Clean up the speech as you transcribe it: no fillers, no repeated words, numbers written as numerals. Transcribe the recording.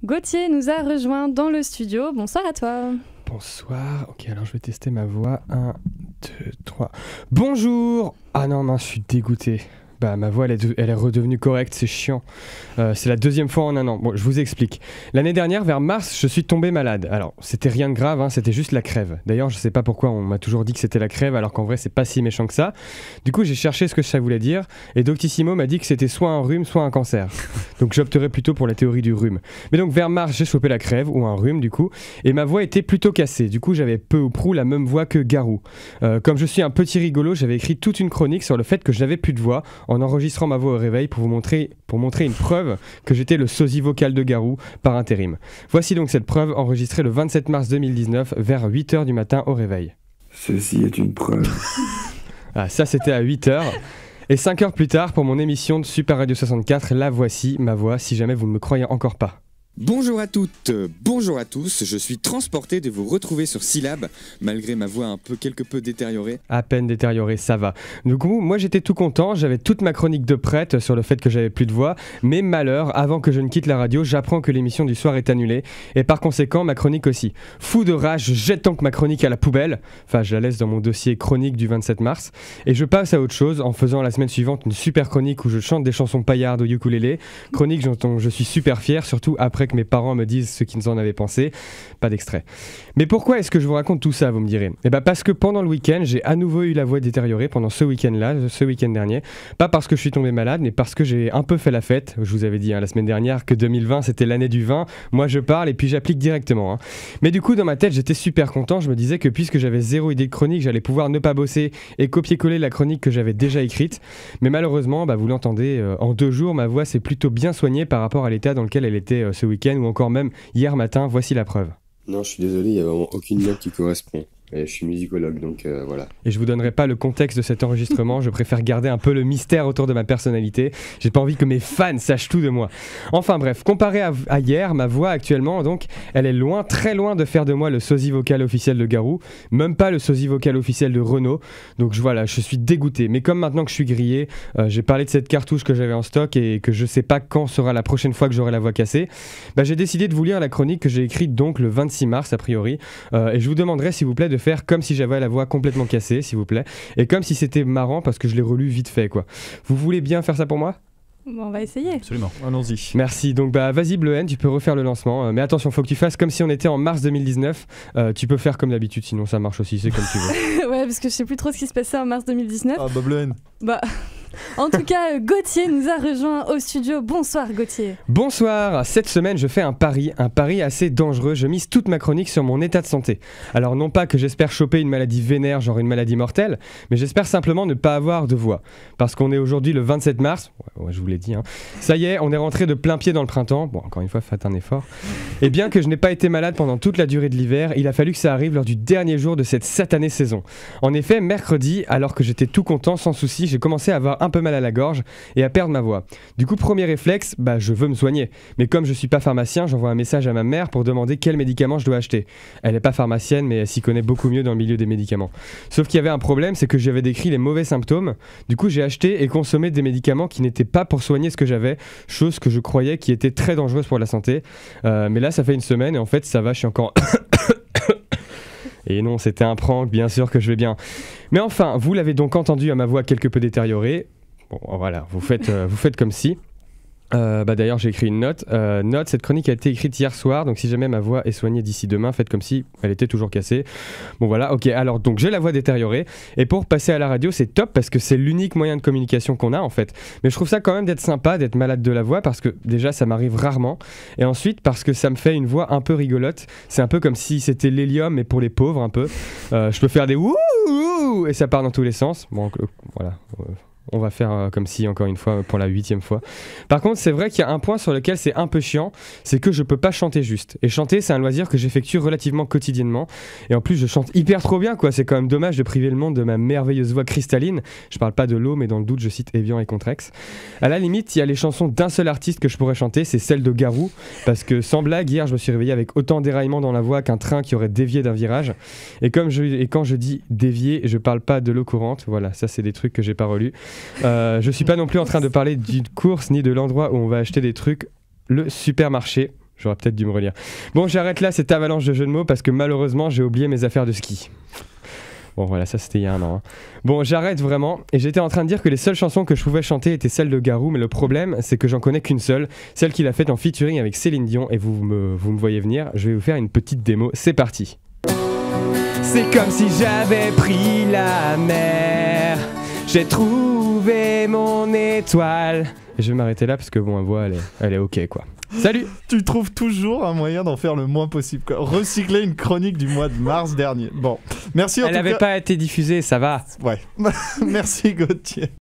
Gauthier nous a rejoint dans le studio. Bonsoir à toi. Bonsoir. Ok, alors je vais tester ma voix. 1, 2, 3. Bonjour. Ah non, mince, je suis dégoûté. Bah, ma voix, elle est redevenue correcte, c'est chiant. C'est la deuxième fois en un an. Bon, je vous explique. L'année dernière, vers mars, je suis tombé malade. Alors, c'était rien de grave, hein, c'était juste la crève. D'ailleurs, je sais pas pourquoi on m'a toujours dit que c'était la crève, alors qu'en vrai, c'est pas si méchant que ça. Du coup, j'ai cherché ce que ça voulait dire, et Doctissimo m'a dit que c'était soit un rhume, soit un cancer. Donc, j'opterais plutôt pour la théorie du rhume. Mais donc, vers mars, j'ai chopé la crève, ou un rhume, du coup, et ma voix était plutôt cassée. Du coup, j'avais peu ou prou la même voix que Garou. Comme je suis un petit rigolo, j'avais écrit toute une chronique sur le fait que je n'avais plus de voix, en enregistrant ma voix au réveil pour montrer une preuve que j'étais le sosie vocal de Garou par intérim. Voici donc cette preuve enregistrée le 27 mars 2019 vers 8h du matin au réveil. Ceci est une preuve. Ah, ça c'était à 8h. Et 5 heures plus tard pour mon émission de Super Radio 64, la voici, ma voix, si jamais vous ne me croyez encore pas. Bonjour à toutes, bonjour à tous, je suis transporté de vous retrouver sur Syllab, malgré ma voix quelque peu détériorée. À peine détériorée, ça va. Du coup, moi j'étais tout content, j'avais toute ma chronique de prête sur le fait que j'avais plus de voix, mais malheur, avant que je ne quitte la radio, j'apprends que l'émission du soir est annulée, et par conséquent ma chronique aussi. Fou de rage, je jette donc ma chronique à la poubelle, enfin je la laisse dans mon dossier chronique du 27 mars, et je passe à autre chose en faisant la semaine suivante une super chronique où je chante des chansons paillardes au ukulélé, chronique dont je suis super fier, surtout après que mes parents me disent ce qu'ils en avaient pensé. Pas d'extrait. Mais pourquoi est-ce que je vous raconte tout ça, vous me direz ? Eh bien parce que pendant le week-end, j'ai à nouveau eu la voix détériorée pendant ce week-end-là, ce week-end dernier. Pas parce que je suis tombé malade, mais parce que j'ai un peu fait la fête. Je vous avais dit la semaine dernière que 2020 c'était l'année du vin. Moi je parle et puis j'applique directement. Mais du coup dans ma tête j'étais super content. Je me disais que puisque j'avais zéro idée de chronique, j'allais pouvoir ne pas bosser et copier-coller la chronique que j'avais déjà écrite. Mais malheureusement, vous l'entendez, en 2 jours, ma voix s'est plutôt bien soignée par rapport à l'état dans lequel elle était ce week-end ou encore même hier matin. Voici la preuve. Non, je suis désolé, il n'y a vraiment aucune note qui correspond. Et je suis musicologue, donc voilà. Et je vous donnerai pas le contexte de cet enregistrement, je préfère garder un peu le mystère autour de ma personnalité. J'ai pas envie que mes fans sachent tout de moi. Enfin bref, comparé à hier, ma voix actuellement, donc, elle est loin, très loin de faire de moi le sosie vocal officiel de Garou, même pas le sosie vocal officiel de Renaud. Donc voilà, je suis dégoûté. Mais comme maintenant que je suis grillé, j'ai parlé de cette cartouche que j'avais en stock et que je sais pas quand sera la prochaine fois que j'aurai la voix cassée, j'ai décidé de vous lire la chronique que j'ai écrite donc le 26 mars a priori. Et je vous demanderai s'il vous plaît de faire comme si j'avais la voix complètement cassée, s'il vous plaît, et comme si c'était marrant parce que je l'ai relu vite fait, quoi. Vous voulez bien faire ça pour moi ? Bon, on va essayer. Absolument, allons-y. Merci, donc vas-y Bleuhen, tu peux refaire le lancement, mais attention, faut que tu fasses comme si on était en mars 2019, tu peux faire comme d'habitude, sinon ça marche aussi, c'est comme tu veux. Ouais, parce que je sais plus trop ce qui se passait en mars 2019. Ah Bleuhen. En tout cas, Gauthier nous a rejoint au studio. Bonsoir Gauthier. Bonsoir, cette semaine je fais un pari assez dangereux. Je mise toute ma chronique sur mon état de santé. Alors non pas que j'espère choper une maladie vénère, genre une maladie mortelle, mais j'espère simplement ne pas avoir de voix. Parce qu'on est aujourd'hui le 27 mars, ouais, je vous l'ai dit, ça y est, on est rentré de plein pied dans le printemps. Bon, encore une fois, faites un effort. Et bien que je n'ai pas été malade pendant toute la durée de l'hiver, il a fallu que ça arrive lors du dernier jour de cette satanée saison. En effet, mercredi, alors que j'étais tout content, sans souci, j'ai commencé à avoir un peu mal à la gorge et à perdre ma voix. Du coup, premier réflexe, je veux me soigner. Mais comme je suis pas pharmacien, j'envoie un message à ma mère pour demander quel médicament je dois acheter. Elle est pas pharmacienne, mais elle s'y connaît beaucoup mieux dans le milieu des médicaments. Sauf qu'il y avait un problème, c'est que j'avais décrit les mauvais symptômes. Du coup, j'ai acheté et consommé des médicaments qui n'étaient pas pour soigner ce que j'avais, chose que je croyais qui était très dangereuse pour la santé. Mais là, ça fait une semaine et en fait, ça va, je suis encore... Et non, c'était un prank, bien sûr que je vais bien. Mais enfin, vous l'avez donc entendu à ma voix quelque peu détériorée. Bon, voilà, vous faites comme si. D'ailleurs j'ai écrit une note. Cette chronique a été écrite hier soir, donc si jamais ma voix est soignée d'ici demain, faites comme si elle était toujours cassée. Bon voilà, ok, alors donc j'ai la voix détériorée, et pour passer à la radio c'est top parce que c'est l'unique moyen de communication qu'on a en fait. Mais je trouve ça quand même d'être sympa d'être malade de la voix parce que déjà ça m'arrive rarement, et ensuite parce que ça me fait une voix un peu rigolote. C'est un peu comme si c'était l'hélium mais pour les pauvres un peu. Je peux faire des wouh et ça part dans tous les sens. Bon voilà. On va faire comme si, encore une fois, pour la 8e fois. Par contre, c'est vrai qu'il y a un point sur lequel c'est un peu chiant, c'est que je peux pas chanter juste. Et chanter, c'est un loisir que j'effectue relativement quotidiennement. Et en plus, je chante hyper trop bien, quoi. C'est quand même dommage de priver le monde de ma merveilleuse voix cristalline. Je parle pas de l'eau, mais dans le doute, je cite Evian et Contrex. À la limite, il y a les chansons d'un seul artiste que je pourrais chanter, c'est celle de Garou. Parce que, sans blague, hier, je me suis réveillé avec autant d'éraillements dans la voix qu'un train qui aurait dévié d'un virage. Et quand je dis dévier, je parle pas de l'eau courante. Voilà, ça, c'est des trucs que j'ai pas relus. Je suis pas non plus en train de parler d'une course ni de l'endroit où on va acheter des trucs, le supermarché. J'aurais peut-être dû me relire. Bon, j'arrête là cette avalanche de jeux de mots parce que malheureusement, j'ai oublié mes affaires de ski. Bon, voilà, ça c'était il y a un an. Hein. Bon, j'arrête vraiment. Et j'étais en train de dire que les seules chansons que je pouvais chanter étaient celles de Garou, mais le problème, c'est que j'en connais qu'une seule, celle qu'il a faite en featuring avec Céline Dion. Et vous me voyez venir, je vais vous faire une petite démo. C'est parti. C'est comme si j'avais pris la mer. J'ai trouvé mon étoile. Et je vais m'arrêter là parce que bon, la voix, elle est ok quoi. Salut. Tu trouves toujours un moyen d'en faire le moins possible, quoi. Recycler une chronique du mois de mars dernier. Bon, merci en tout cas. Elle n'avait pas été diffusée, ça va. Ouais. Merci Gauthier.